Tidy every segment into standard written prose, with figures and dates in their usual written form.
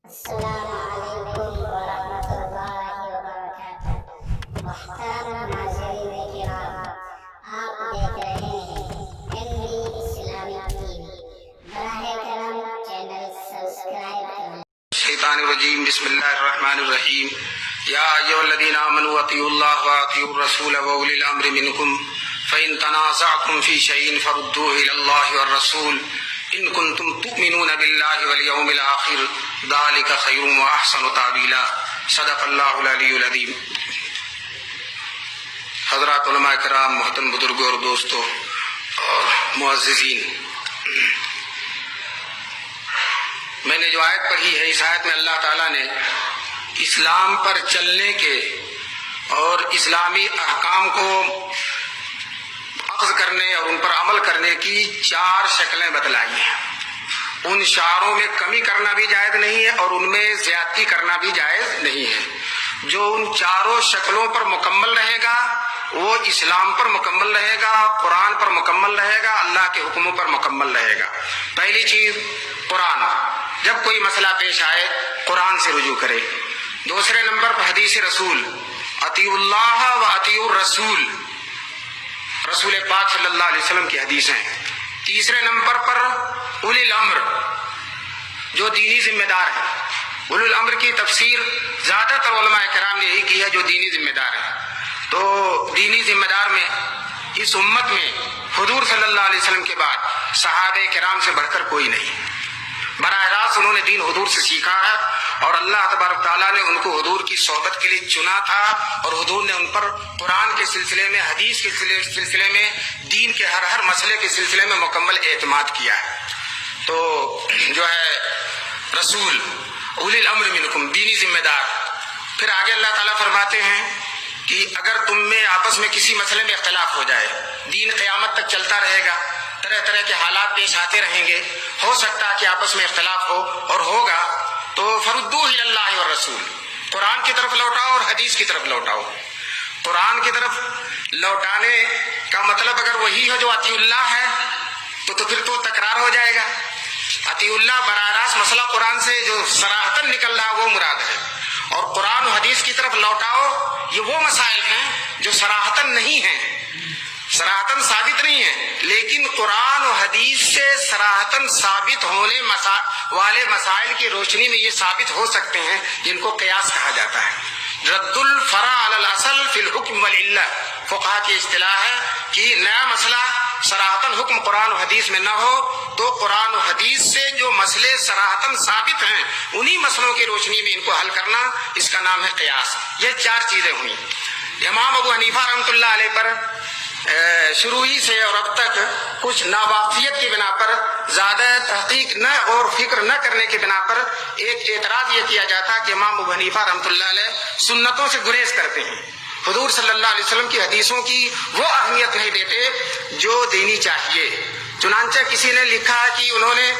السلام علیکم ورحمۃ اللہ وبرکاتہ۔ محترم ناظرین کرام، آپ دیکھ رہے ہیں MD اسلامک TV۔ براہ کرم چینل سبسکرائب کریں۔ الشیطان الرجیم، بسم اللہ الرحمن الرحیم۔ یا ایھا الذین آمنوا اطیعوا اللہ واطیعوا الرسول واولی الامر منکم فإن تنازعتم فی شیء فردوه الی اللہ والرسول ان کنتم تؤمنون باللہ والیوم الآخر ذلک خیر واحسن تأویلا۔ صدق اللہ العلی العظیم۔ حضرات علماء کرام، محترم بزرگوں اور دوستوں اور معززین، میں نے جو آیت پڑھی ہے، اس آیت میں اللہ تعالیٰ نے اسلام پر چلنے کے اور اسلامی احکام کو اخذ کرنے اور ان پر عمل کرنے کی 4 شکلیں بتلائی ہیں۔ ان شعاروں میں کمی کرنا بھی جائز نہیں ہے اور ان میں زیادتی کرنا بھی جائز نہیں ہے۔ جو ان 4 شکلوں پر مکمل رہے گا وہ اسلام پر مکمل رہے گا، قرآن پر مکمل رہے گا، اللہ کے حکموں پر مکمل رہے گا۔ پہلی چیز قرآن، جب کوئی مسئلہ پیش آئے قرآن سے رجوع کرے۔ دوسرے نمبر پر حدیث رسول، اطیعوا اللہ و اطیعوا الرسول، رسول پاک صلی اللہ علیہ وسلم کی حدیثیں۔ تیسرے نمبر پر اولی الامر، جو دینی ذمہ دار ہے۔ اولی الامر کی تفسیر زیادہ تر علماء کرام نے یہی کی ہے، جو دینی ذمہ دار ہے۔ تو دینی ذمہ دار میں اس امت میں حضور صلی اللہ علیہ وسلم کے بعد صحابہ کرام سے بڑھ کر کوئی نہیں۔ براہ راست انہوں نے دین حضور سے سیکھا ہے اور اللہ تبارک تعالیٰ نے ان کو حضور کی صحبت کے لیے چنا تھا اور حضور نے ان پر قرآن کے سلسلے میں، حدیث کے سلسلے میں، دین کے ہر مسئلے کے سلسلے میں مکمل اعتماد کیا ہے۔ تو جو ہے رسول، اولی الامر منکم، دینی ذمہ دار۔ پھر آگے اللہ تعالیٰ فرماتے ہیں کہ اگر تم میں آپس میں کسی مسئلے میں اختلاف ہو جائے، دین قیامت تک چلتا رہے گا، طرح طرح کے حالات پیش آتے رہیں گے، ہو سکتا ہے کہ آپس میں اختلاف ہو اور ہوگا، تو فردوہ الی اللہ والرسول، قرآن کی طرف لوٹاؤ اور حدیث کی طرف لوٹاؤ۔ قرآن کی طرف لوٹانے کا مطلب اگر وہی ہے جو اطیع اللہ ہے تو پھر تو تکرار ہو جائے گا۔ اطیع اللہ براہ راست مسئلہ قرآن سے جو صراحتاً نکل رہا وہ مراد ہے، اور قرآن و حدیث کی طرف لوٹاؤ، یہ وہ مسائل ہیں جو صراحتاً نہیں ہیں، صراحتاً ثابت نہیں ہے، لیکن قرآن و حدیث سے صراحتاً ثابت ہونے والے مسائل کی روشنی میں یہ ثابت ہو سکتے ہیں، جن کو قیاس کہا جاتا ہے۔ رد الفرع علی الاصل فی الحکم والعلہ، فقہا کی اصطلاح ہے کہ نیا مسئلہ صراحتاً حکم قرآن و حدیث میں نہ ہو تو قرآن و حدیث سے جو مسئلے صراحتاً ثابت ہیں انہی مسئلوں کی روشنی میں ان کو حل کرنا، اس کا نام ہے قیاس۔ یہ 4 چیزیں ہوئیں۔ امام ابو حنیفہ رحمۃ اللہ علیہ پر شروع ہی سے اور اب تک کچھ ناواقفیت کی بنا پر، زیادہ تحقیق نہ اور فکر نہ کرنے کی بنا پر ایک اعتراض یہ کیا جاتا کہ امام ابو حنیفہ رحمۃ اللہ علیہ سنتوں سے گریز کرتے ہیں، حضور صلی اللہ علیہ وسلم کی حدیثوں کی وہ اہمیت نہیں دیتے جو دینی چاہیے۔ چنانچہ کسی نے لکھا ہے کہ انہوں نے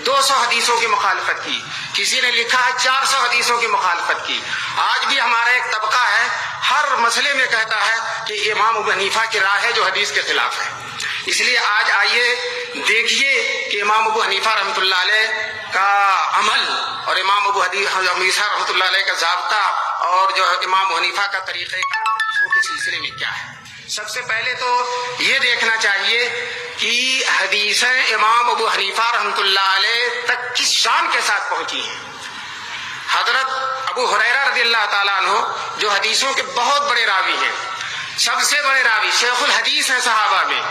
200 حدیثوں کی مخالفت کی، کسی نے لکھا ہے 400 حدیثوں کی مخالفت کی۔ آج بھی ہمارا ایک طبقہ ہے ہر مسئلے میں کہتا ہے کہ امام ابو حنیفہ کی رائے ہے جو حدیث کے خلاف ہے۔ اس لیے آج آئیے دیکھیے کہ امام ابو حنیفہ رحمۃ اللہ علیہ کا عمل اور امام ابو حنیفہ رحمۃ اللہ علیہ کا ضابطہ اور جو امام ابو حنیفہ کا طریقہ حدیثوں کے سلسلے میں کیا ہے۔ سب سے پہلے تو یہ دیکھنا چاہیے کہ حدیثیں امام ابو حنیفہ رحمۃ اللہ علیہ تک کس شان کے ساتھ پہنچی ہیں۔ حضرت ابو ہریرہ رضی اللہ تعالیٰ عنہ جو حدیثوں کے بہت بڑے راوی ہیں، سب سے بڑے راوی، شیخ الحدیث ہیں صحابہ میں،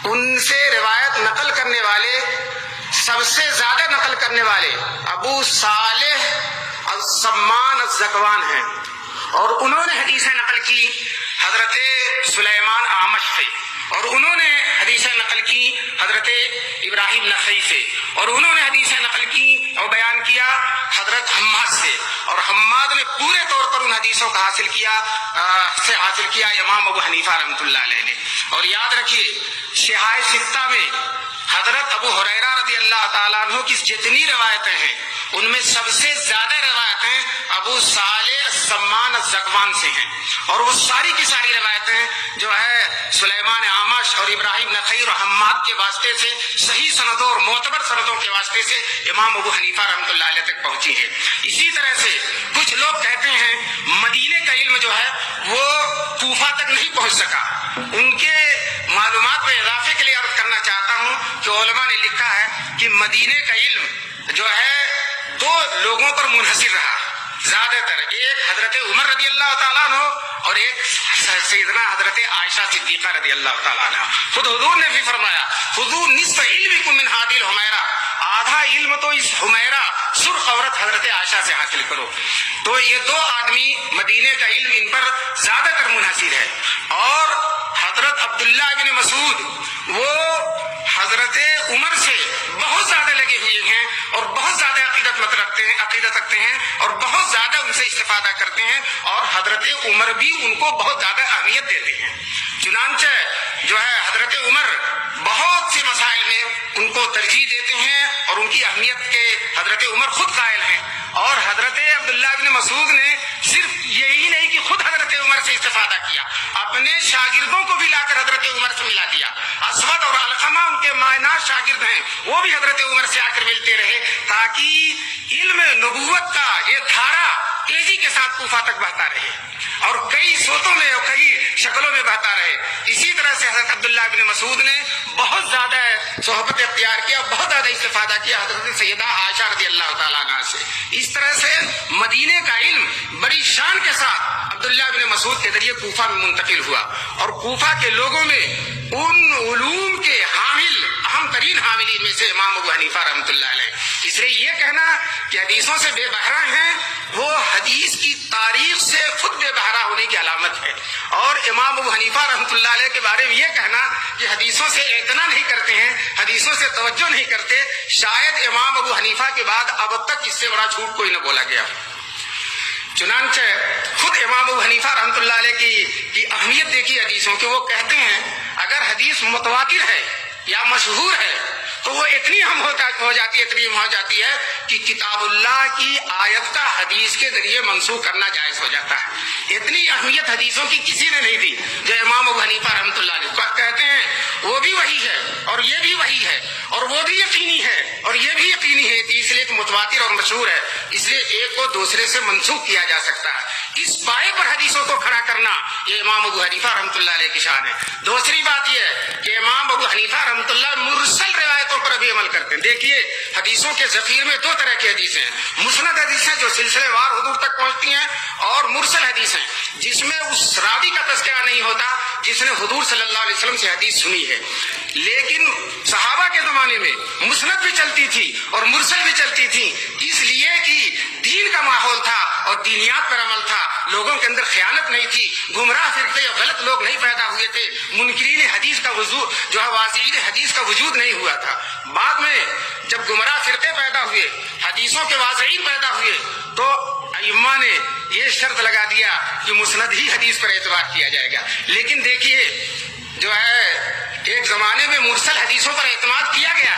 ان سے روایت نقل کرنے والے، سب سے زیادہ نقل کرنے والے ابو صالح السمان الزکوان ہیں، اور انہوں نے حدیثیں نقل کی حضرت سلیمان اعمش سے، اور انہوں نے حدیثیں نقل کی حضرت ابراہیم نخعی سے، اور انہوں نے حدیثیں نقل کی اور بیان کیا حضرت حماد سے، اور حماد نے پورے طور پر ان حدیثوں کا حاصل کیا امام ابو حنیفہ رحمۃ اللہ علیہ نے۔ اور یاد رکھیے صحاح ستہ میں حضرت ابو ہریرہ رضی اللہ تعالیٰ عنہ کی جتنی روایتیں ہیں ان میں سب سے زیادہ روایتیں ابو صالح السمان الزکوان سے ہیں، اور وہ ساری کی ساری روایتیں جو ہے سلیمان اعمش اور ابراہیم نخعی اور حماد کے واسطے سے صحیح سندوں اور معتبر سندوں کے واسطے سے امام ابو حنیفہ رحمۃ اللہ علیہ تک پہنچی ہے۔ اسی طرح سے کچھ لوگ کہتے ہیں مدینے کا علم جو ہے وہ کوفہ تک نہیں پہنچ سکا۔ ان کے معلومات میں اضافے کے لیے عرض کرنا چاہتا ہوں کہ علماء نے لکھا ہے کہ مدینے کا علم جو ہے دو لوگوں پر منحصر رہا زیادہ تر، ایک حضرت عمر رضی اللہ تعالیٰ عنہ اور ایک سیدنا حضرت عائشہ صدیقہ رضی اللہ تعالیٰ عنہ۔ خود حضور نے بھی فرمایا خذوا نصف علمکم من هذه الحمیرہ، آدھا علم تو اس حمیرہ سرخ عورت حضرت عائشہ سے حاصل کرو۔ تو یہ دو آدمی مدینے کا علم ان پر زیادہ تر منحصر ہے، اور حضرت عبداللہ بن مسعود وہ حضرت عمر سے بہت زیادہ لگے ہوئے ہیں اور بہت زیادہ عقیدت رکھتے ہیں اور بہت زیادہ ان سے استفادہ کرتے ہیں، اور حضرت عمر بھی ان کو بہت زیادہ اہمیت دیتے ہیں۔ چنانچہ جو ہے حضرت عمر بہت سے مسائل میں ان کو ترجیح دیتے ہیں اور ان کی اہمیت کے حضرت عمر خود قائل ہیں، اور حضرت عبداللہ بن مسعود نے صرف یہی نہیں کہ خود حضرت عمر سے استفادہ کیا، اپنے شاگردوں کو بھی لا کر حضرت عمر سے ملا دیا۔ اسود اور علقمہ ان کے مائنات شاگرد ہیں، وہ بھی حضرت عمر سے آ کر ملتے رہے تاکہ علم نبوت کا یہ دھارا تیزی کے ساتھ کوفہ تک بہتا رہے اور کئی صوتوں میں اور کئی شکلوں میں بہتا رہے۔ اسی طرح سے حضرت عبداللہ بن مسعود نے بہت زیادہ صحبت اختیار کیا، بہت زیادہ استفادہ کیا حضرت سیدہ عائشہ رضی اللہ تعالیٰ عنہا سے۔ اس طرح سے مدینے کا علم بڑی شان کے ساتھ عبداللہ بن مسعود کے ذریعے کوفہ میں منتقل ہوا، اور کوفہ کے لوگوں میں ان علوم کے حامل اہم ترین حاملین میں سے امام ابو حنیفہ رحمۃ اللہ علیہ۔ اس لیے یہ کہنا کہ حدیثوں سے بے بہرہ ہیں وہ حدیث کی تاریخ سے خود بے بہرہ ہونے کی علامت ہے، اور امام ابو حنیفہ رحمۃ اللہ علیہ کے بارے میں یہ کہنا کہ حدیثوں سے اعتنا نہیں کرتے ہیں، حدیثوں سے توجہ نہیں کرتے، شاید امام ابو حنیفہ کے بعد اب تک اس سے بڑا جھوٹ کوئی نہ بولا گیا۔ چنانچہ خود امام ابو حنیفہ رحمۃ اللہ علیہ کی اہمیت دیکھی حدیثوں کی، وہ کہتے ہیں اگر حدیث متواتر ہے یا مشہور ہے تو وہ اتنی اہم ہو جاتی ہے کہ کتاب اللہ کی آیت کا حدیث کے ذریعے منسوخ کرنا جائز ہو جاتا ہے۔ اتنی اہمیت حدیثوں کی کسی نے نہیں دی جو امام ابو حنیفہ رحمۃ اللہ علیہ کہتے ہیں وہ بھی وہی ہے اور یہ بھی وہی ہے اور وہ بھی یقینی ہے اور یہ بھی یقینی ہے، اس لیے کہ متواتر اور مشہور ہے، اس لیے ایک کو دوسرے سے منسوخ کیا جا سکتا ہے۔ اس پائے پر حدیثوں کو کھڑا کرنا یہ امام ابو حنیفہ رحمۃ اللہ علیہ کی شان ہے۔ دوسری بات یہ ہے کہ امام ابو حنیفہ رحمۃ اللہ مرسل روایتوں پر بھی عمل کرتے ہیں۔ دیکھیے حدیثوں کے ذخیرے میں دو طرح کی حدیثیں ہیں، مسند حدیثیں جو سلسلے وار حضور تک پہنچتی ہیں، اور مرسل حدیثیں جس میں اس راوی کا تذکرہ نہیں ہوتا جس نے حضور صلی اللہ علیہ وسلم سے حدیث سنی ہے۔ لیکن صحابہ کے زمانے میں مسند بھی چلتی تھی اور مرسل بھی چلتی تھی، اس لیے کہ دین کا ماحول تھا اور دینیات پر عمل تھا، لوگوں کے اندر خیانت نہیں تھی، گمراہ فرقے اور غلط لوگ نہیں پیدا ہوئے تھے، منکرین حدیث کا وجود جو ہے واضحین حدیث کا وجود نہیں ہوا تھا۔ بعد میں جب گمراہ فرقے پیدا ہوئے، حدیثوں کے واضحین پیدا ہوئے، تو ائمہ نے یہ شرط لگا دیا کہ مسند ہی حدیث پر اعتبار کیا جائے گا۔ لیکن دیکھیے جو ہے ایک زمانے میں مرسل حدیثوں پر اعتماد کیا گیا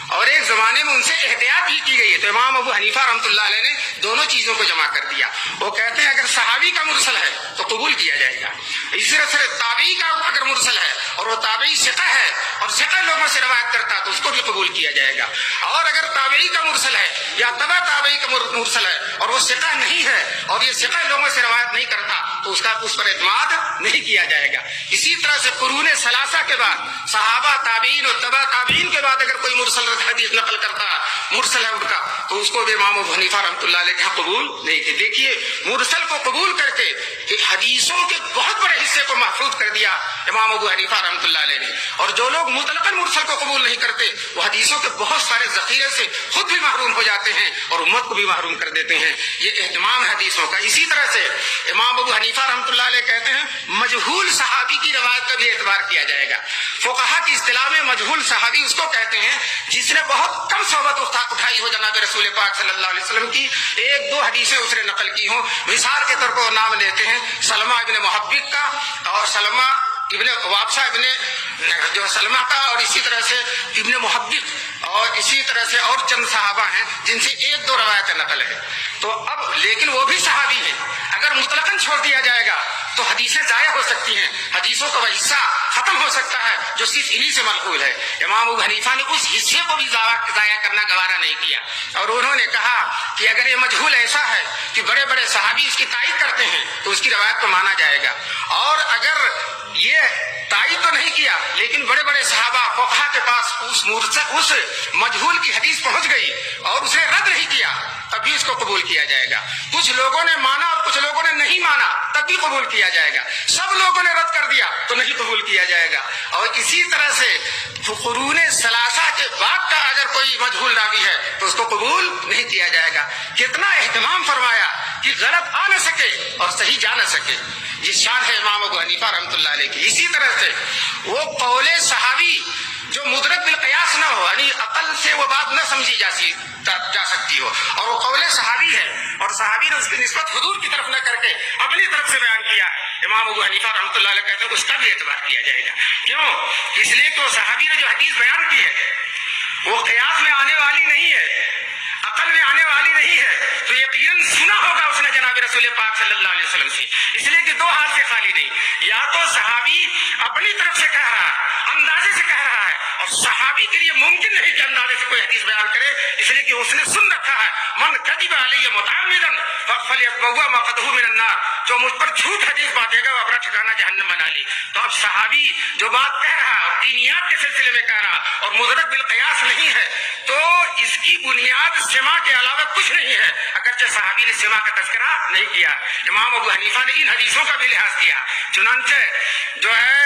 اور ایک زمانے میں ان سے احتیاط بھی کی گئی ہے، تو امام ابو حنیفہ رحمۃ اللہ علیہ نے دونوں چیزوں کو جمع کر دیا۔ وہ کہتے ہیں اگر صحابی کا مرسل ہے تو قبول کیا جائے گا، اسی طرح سے تابعی کا اگر مرسل ہے اور وہ تابعی ثقہ ہے اور ثقہ لوگوں سے روایت کرتا ہے تو اس کو بھی قبول کیا جائے گا، اور اگر تابعی کا مرسل ہے یا تبع تابعی کا مرسل ہے اور وہ ثقہ نہیں ہے اور یہ ثقہ لوگوں سے روایت نہیں کرتا تو اس پر اعتماد نہیں کیا جائے گا۔ اسی طرح سے قرون ثلاثہ کے بعد صحابہ، تابعین اور تبع تابعین کے بعد اگر کوئی مرسل حدیث نقل کرتا مرسل ہے ان کا تو اس کو بھی امام ابو حنیفہ رحمۃ اللہ علیہ کے قبول نہیں تھے۔ دیکھیے مرسل کو قبول کر کے حدیثوں کے بہت بڑے حصے کو محفوظ کر دیا امام ابو حنیفہ رحمۃ اللہ علیہ نے، اور جو لوگ مطلقاً مرسل کو قبول نہیں کرتے وہ حدیثوں کے بہت سارے ذخیرے سے خود بھی محروم ہو جاتے ہیں اور امت کو بھی محروم کر دیتے ہیں۔ یہ اہتمام حدیثوں کا۔ اسی طرح سے امام ابو حنیفہ رحمۃ اللہ علیہ کہتے ہیں مجہول صحابی کی روایت کا بھی اعتبار کیا جائے گا۔ فقہا کی اصطلاح میں مجہول صحابی اس کو کہتے ہیں جس نے بہت کم صحبت اٹھائی ہو جناب رسول پاک صلی اللہ علیہ وسلم کی، ایک دو حدیثیں اس نے نقل کی ہوں۔ مثال کے طور پر نام لیتے ہیں سلمہ ابن محبب کا اور سلمہ ابن وابسہ ابن جو سلمہ کا، اور اسی طرح سے ابن محبب، اور اسی طرح سے اور چند صحابہ ہیں جن سے ایک دو روایتیں نقل ہے۔ تو اب لیکن وہ بھی صحابی ہیں، اگر مطلقاً چھوڑ دیا جائے گا تو حدیثیں ضائع ہو سکتی ہیں، حدیثوں کا وہ حصہ ختم ہو سکتا ہے جو صرف انہی سے منقول ہے۔ امام ابو حنیفہ نے اس حصے کو بھی ضائع کرنا گوارا نہیں کیا، اور انہوں نے کہا کہ اگر یہ مجہول ایسا ہے کہ بڑے بڑے صحابی اس کی تائید کرتے ہیں تو اس کی روایت کو مانا جائے گا، اور اگر یہ تائید تو نہیں کیا لیکن بڑے بڑے صحابہ فقہا کے پاس اس مجہول کی حدیث پہنچ گئی اور اسے رد نہیں کیا تب بھی اس کو قبول کیا جائے گا۔ کچھ لوگوں نے مانا اور کچھ لوگوں نے نہیں مانا تب بھی قبول کیا جائے گا، سب لوگوں نے رد کر دیا تو نہیں قبول کیا جائے گا۔ اور اسی طرح سے قرون ثلاثہ کے بعد کا اگر کوئی مجہول راوی ہے تو اس کو قبول نہیں کیا جائے گا۔ کتنا اہتمام فرمایا کہ غلط آ نہ سکے اور صحیح جا نہ سکے، یہ شان ہے امام ابو حنیفہ رحمۃ اللہ علیہ کی۔ اسی طرح سے وہ قول صحابی جو مدرک بالقیاس نہ ہو، یعنی عقل سے وہ بات نہ سمجھی جا سکتی ہو، اور وہ قول صحابی ہے اور صحابی نے اس کی نسبت حضور کی طرف نہ کر کے اپنی طرف سے بیان کیا، امام ابو حنیفہ رحمۃ اللہ علیہ کہتے ہیں اس کا بھی اعتبار کیا جائے گا۔ کیوں؟ اس لیے کہ وہ صحابی نے جو حدیث بیان کی ہے وہ قیاس میں آنے والی نہیں ہے، عقل میں آنے والی نہیں ہے، تو یقیناً سنا ہوگا اس نے جناب رسول پاک صلی اللہ علیہ وسلم سے، اس لیے کہ دو حال سے خالی نہیں، یا تو صحابی اپنی طرف سے کہہ رہا ہے، اندازے سے کہہ رہا ہے، اور صحابی کے لیے ممکن نہیں کہ اندازے سے کوئی حدیث بیان کرے، اس لیے کہ اس نے سن رکھا ہے من کذب علی متعمدا فلیتبوأ مقعدہ من النار، جو مجھ پر جھوٹ حدیث باندھے گا وہ اپنا ٹھکانہ جہنم بنا لے۔ تو اب صحابی جو بات کہہ رہا اور دینیات کے سلسلے میں کہہ رہا اور مدرک بالقیاس نہیں ہے تو اس کی بنیاد سماع کے علاوہ کچھ نہیں ہے، اگرچہ صحابی نے سماع کا تذکرہ نہیں کیا۔ امام ابو حنیفہ نے ان حدیثوں کا بھی لحاظ کیا، چنانچہ جو ہے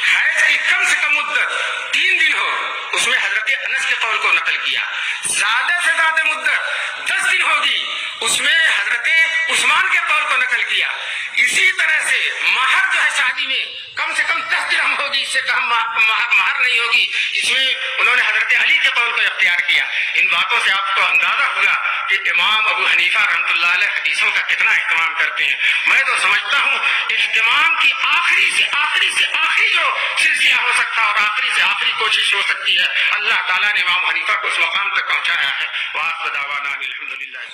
حیض کی کم سے کم مدت 3 دن ہو اس میں حضرت انس کے قول کو نقل کیا، زیادہ سے زیادہ مدت 10 دن ہوگی اس میں حضرت عثمان کے قول کو نقل کیا۔ اسی طرح سے مہر جو ہے شادی میں کم سے کم 10 درہم ہوگی، اس سے کم مہر نہیں ہوگی، اس میں انہوں نے حضرت علی کے قول کو اختیار کیا۔ ان باتوں سے آپ کو اندازہ ہوگا کہ امام ابو حنیفہ رحمۃ اللہ علیہ حدیثوں کا کتنا اہتمام کرتے ہیں۔ میں تو سمجھتا ہوں اہتمام کی آخری سے آخری جو سلسلہ ہو سکتا اور آخری سے آخری کوشش ہو سکتی ہے، اللہ تعالیٰ نے امام حنیفہ کو اس مقام تک پہنچایا ہے۔ وآخر دعوانا الحمدللہ۔